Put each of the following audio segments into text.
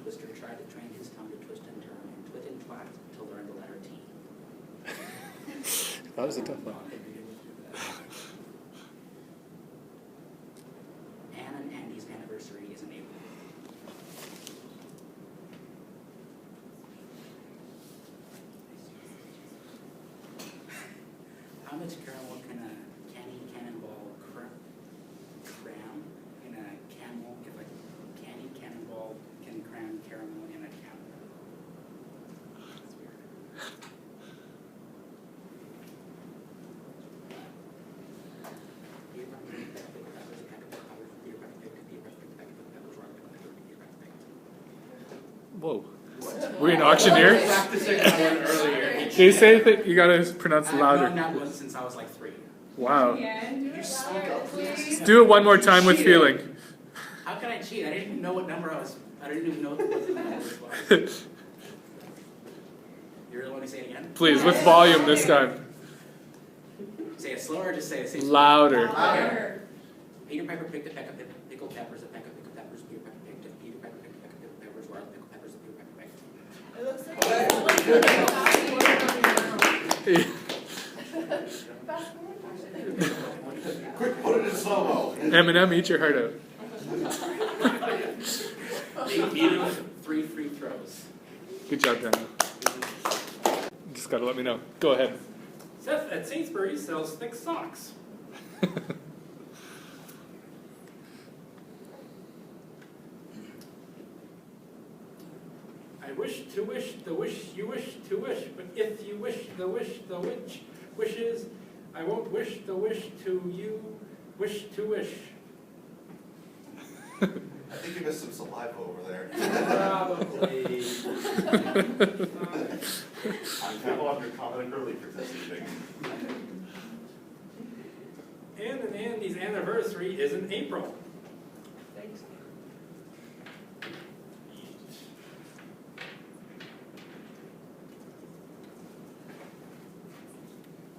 Twister tried to train his tongue to twist and turn and twit and twat to learn the letter T. That was a tough one. Anne and Andy's anniversary is in April. How much caramel can a cannonball cram in a camel if a candy cannonball can cram caramel in a camel? That's weird. Whoa. Were you an auctioneer? Can you say that? You gotta pronounce it louder. I've known that one since I was like 3. Wow. Yeah, do it louder, please. Do it one more time with feeling. How can I cheat? I didn't even know what number I was. I didn't even know what the number was. You really want me to say it again? Please, with volume this time. Say it slower or just say it? Say it Louder. Louder. Peter Piper picked a peck of pickled peppers, a peck of pickled peppers, Peter Piper picked a Peter Piper picked a peck of pickled peppers, where are the pickled peppers that Peter Piper picked? It looks like Quick, put it in slow-mo. Eminem, eat your heart out. They beat him with 3 free throws. Good job, Daniel. Just gotta let me know. Go ahead. Seth at Sainsbury's sells thick socks. I wish to wish the wish you wish to wish, but if you wish the witch wishes, I won't wish the wish to you wish to wish. I think you missed some saliva over there. Probably. I'm Campbell after Common and Curly for this evening. Anne and Andy's anniversary is in April. Thanks.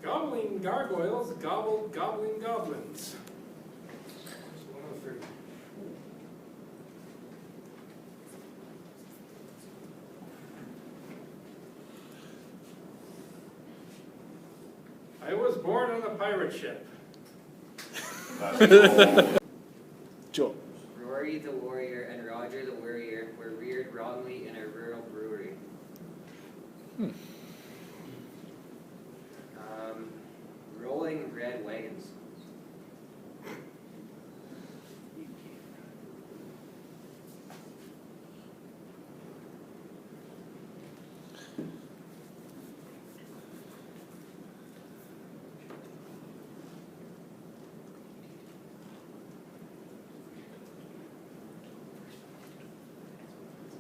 Gobbling gargoyles gobble gobbling goblins. 103. I was born on a pirate ship. Joel. Rory the Warrior and Roger the Warrior were reared wrongly in a rural brewery. Rolling red wagons.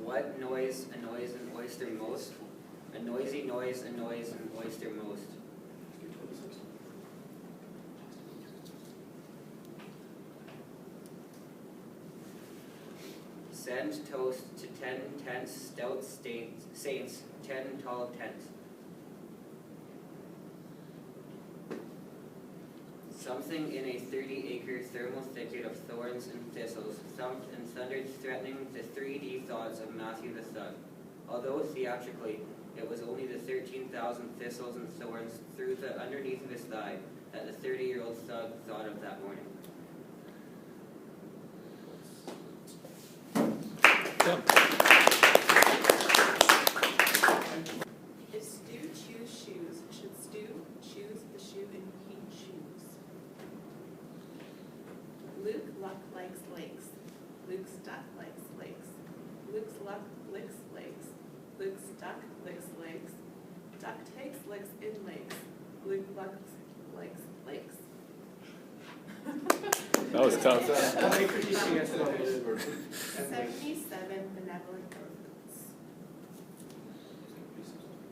What noise annoys an oyster most? A noisy noise annoys an oyster most. Send toast to 10 tense stout saints, 10 tall tents. Something in a 30-acre thermal thicket of thorns and thistles thumped and thundered, threatening the 3D thoughts of Matthew the Thug. Although theatrically, it was only the 13,000 thistles and thorns through the underneath of his thigh that the 30-year-old thug thought of that morning. If Stu choose shoes, should Stu choose the shoe and he choose? Luke Luck likes lakes. Luke's duck likes lakes. Luke's luck licks lakes. Luke's duck licks lakes. Duck takes licks in lakes. Luke Luck likes lakes. That was tough. 77 benevolent orphans.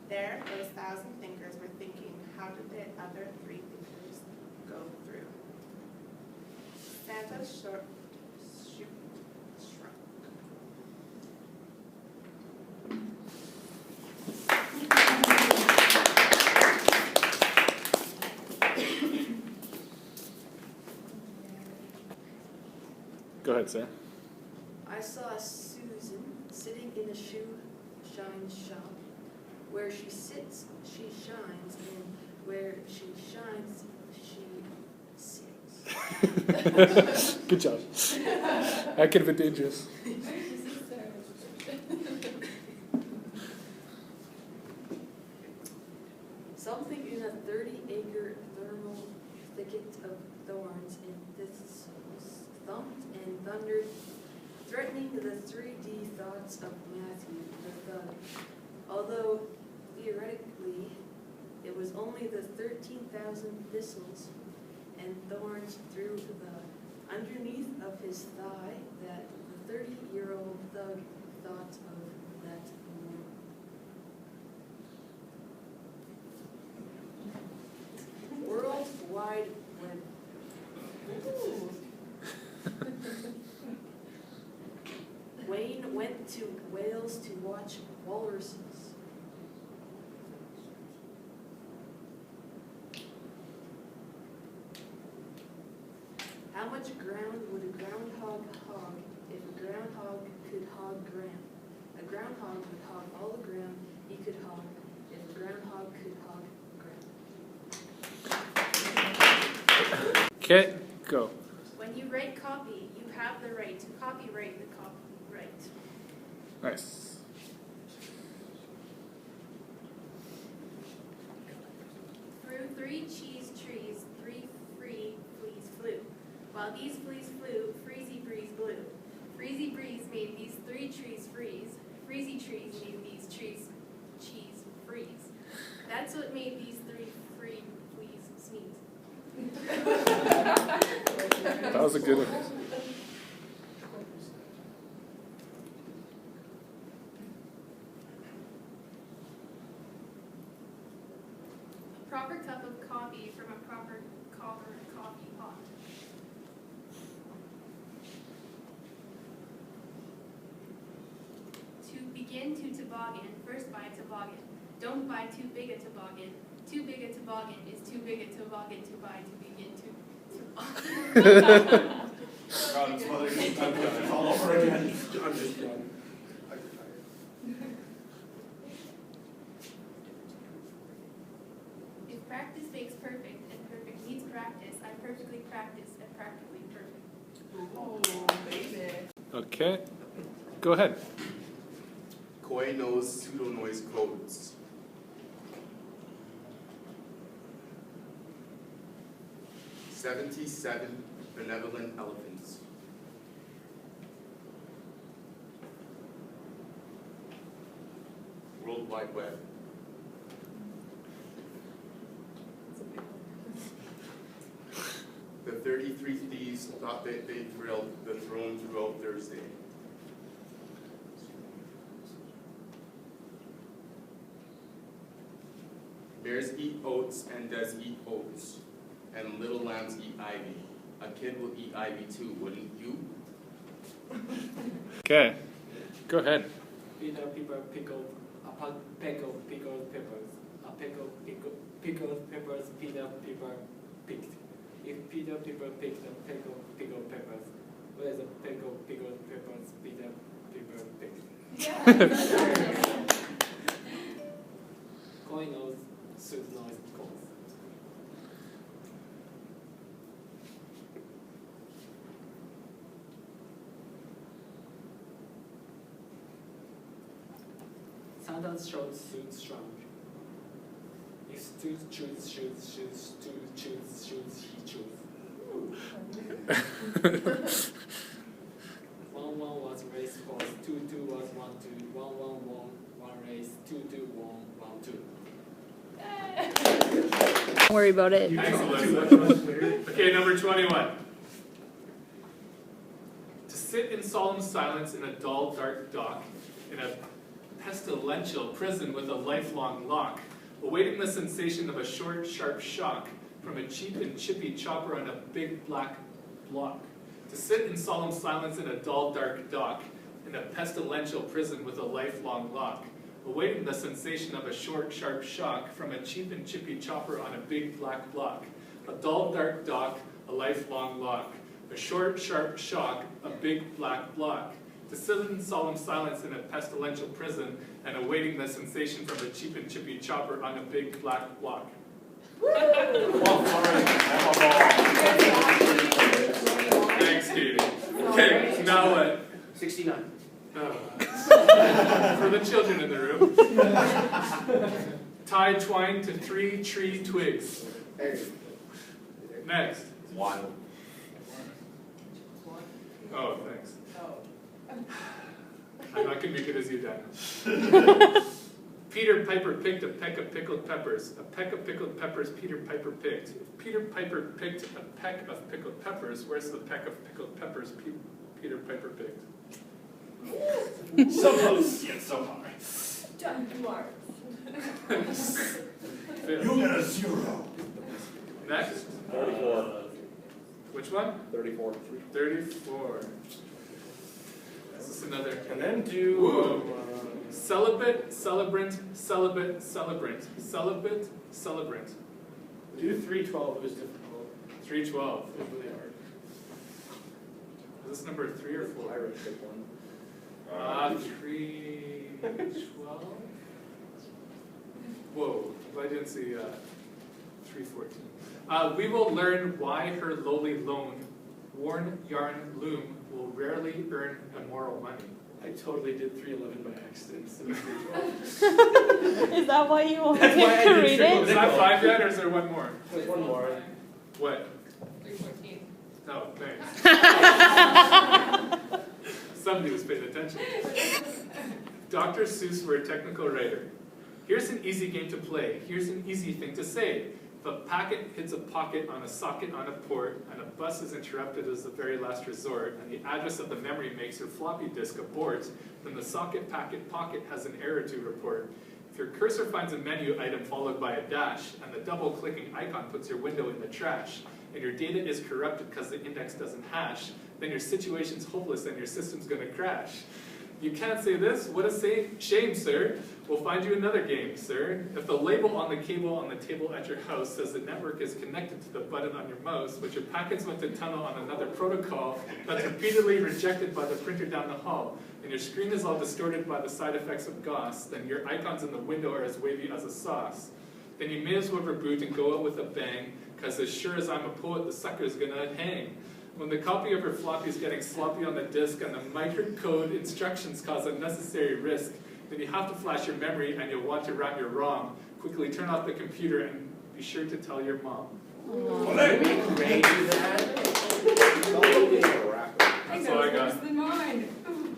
There, those 1,000 thinkers were thinking, how did the other 3 thinkers go through? Santa's short shrunk. Go ahead, Sam. I saw Sue Susan sitting in a shoe shine shop. Where she sits, she shines, and where she shines, she sits. Good job. That could have been dangerous. Something in a 30-acre thermal thicket of thorns and thistles thumped and thundered, threatening the 3D thoughts of Matthew the thug. Although theoretically it was only the 13,000 thistles and thorns through the underneath of his thigh that the 30-year-old thug thought of that morning. World Wide Web. Ooh. Wayne went to Wales to watch walruses. How much ground would a groundhog hog if a groundhog could hog ground? A groundhog would hog all the ground he could hog if a groundhog could hog ground. Okay, go. When you write copy, you have the right to copyright the copyright. Nice. Through 3 cheese trees, 3 free fleas flew. While these fleas flew, Freezy Breeze blew. Freezy Breeze made these 3 trees freeze. Freezy trees made these trees cheese freeze. That's what made these 3 free fleas sneeze. That was a good one. A proper cup of coffee from a proper copper coffee pot. To begin to toboggan, first buy a toboggan. Don't buy too big a toboggan. Too big a toboggan is too big a toboggan to buy to begin to toboggan. God, it's Mother Goose all over again. I'm just done. If practice makes perfect and perfect needs practice, I perfectly practice and practically perfect. Oh, baby. Okay, go ahead. Koi knows pseudo-noise codes. "77 benevolent elephants. World Wide Web. The 33 thieves thought that they thrilled the throne throughout Thursday. Bears eat oats and does eat oats, and little lambs eat ivy. A kid will eat ivy too, wouldn't you? Okay, go ahead. Peter Piper pickled, pickled peppers. Pickled peppers, Peter Piper picked. If Peter Piper picked the pickled peppers, what is a pickled peppers Peter Piper picked? Coin knows, suit knows, calls. Sandals showed suit strong. If Stu choose, he choose. 1-1 was race horse, 2-2 was 1-2, 1-1 race, 2-2 1-2. Don't worry about it. Excellent. Okay, number 21. To sit in solemn silence in a dull, dark dock, in a pestilential prison with a lifelong lock, awaiting the sensation of a short, sharp shock from a cheap and chippy chopper on a big black block. To sit in solemn silence in a dull, dark dock, in a pestilential prison with a lifelong lock, awaiting the sensation of a short, sharp shock from a cheap and chippy chopper on a big black block. A dull, dark dock, a lifelong lock. A short, sharp shock, a big black block. to sit in solemn silence in a pestilential prison and awaiting the sensation from a cheap and chippy chopper on a big black block. Thanks, Katie. Okay, now what? 69. For the children in the room. Tie twine to 3 tree twigs. Next. 1. Oh, thanks. Oh. I'm not going to be good as you, Dan. Peter Piper picked a peck of pickled peppers. A peck of pickled peppers Peter Piper picked. If Peter Piper picked a peck of pickled peppers, where's the peck of pickled peppers Peter Piper picked? So close, yet so far. You get a 0. Next. 34. Which one? 34. 34. Is this another? And then do Whoa. Celibate, celebrant, celibate, celebrant. Celibate, celebrant. do 312. It was difficult. 312. It was really hard. Is this number 3 or 4? Irish pick one. 312? Whoa, I didn't see 314. We will learn why her lowly loan, worn yarn loom, will rarely earn immoral money. I totally did 311 by accident instead of 312. Is that why you wanted That's why I to did read triple it? Is that 5 yet, or is there one more? There's one more. What? 314. No, thanks. Somebody was paying attention. Dr. Seuss were a technical writer. Here's an easy game to play. Here's an easy thing to say. If a packet hits a pocket on a socket on a port, and a bus is interrupted as the very last resort, and the address of the memory makes your floppy disk abort, then the socket packet pocket has an error to report. If your cursor finds a menu item followed by a dash, and the double-clicking icon puts your window in the trash, and your data is corrupted because the index doesn't hash, then your situation's hopeless and your system's gonna crash. You can't say this? What a shame, sir. We'll find you another game, sir. If the label on the cable on the table at your house says the network is connected to the button on your mouse, but your packets went to tunnel on another protocol that's repeatedly rejected by the printer down the hall, and your screen is all distorted by the side effects of GOS, then your icons in the window are as wavy as a sauce. Then you may as well reboot and go out with a bang, because as sure as I'm a poet, the sucker's gonna hang. When the copy of your floppy is getting sloppy on the disk and the microcode instructions cause unnecessary risk, then you have to flash your memory and you'll want to ram your ROM. Quickly turn off the computer and be sure to tell your mom. Well, let me grade you that. That's all I got.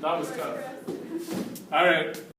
That was tough. All right.